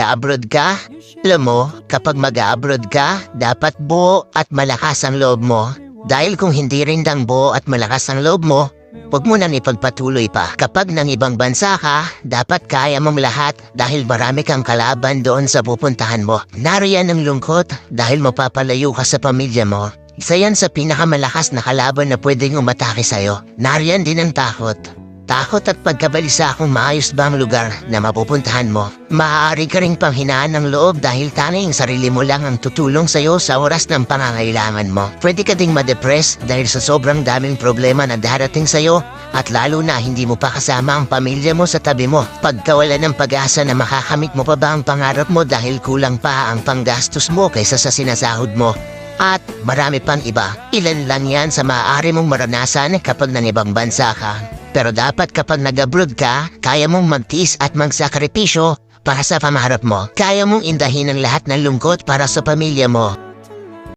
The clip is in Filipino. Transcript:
mag-abroad ka? Alam mo, kapag mag-abroad ka, dapat buo at malakas ang loob mo. Dahil kung hindi rin dang buo at malakas ang loob mo, huwag mo nang ipagpatuloy pa. Kapag nang ibang bansa ka, dapat kaya mong lahat dahil marami kang kalaban doon sa pupuntahan mo. Nariyan ang lungkot dahil mapapalayo ka sa pamilya mo. Isa yan sa pinakamalakas na kalaban na pwedeng umatake sa'yo. Nariyan din ang takot. Takot at pagkabalisa kung maayos ba ang lugar na mapupuntahan mo. Maaari ka ring panghinaan ng loob dahil tanging sarili mo lang ang tutulong sa'yo sa oras ng pangangailangan mo. Pwede ka ding ma-depress dahil sa sobrang daming problema na darating sa'yo at lalo na hindi mo pa kasama ang pamilya mo sa tabi mo. Pagkawala ng pag-asa na makakamit mo pa ba ang pangarap mo dahil kulang pa ang panggastos mo kaysa sa sinasahod mo. At marami pang iba. Ilan lang yan sa maaari mong maranasan kapag nang ibang bansa ka. Pero dapat kapag nag-abroad ka, kaya mong magtiis at magsakripisyo para sa pangarap mo. Kaya mong indahin ang lahat ng lungkot para sa pamilya mo.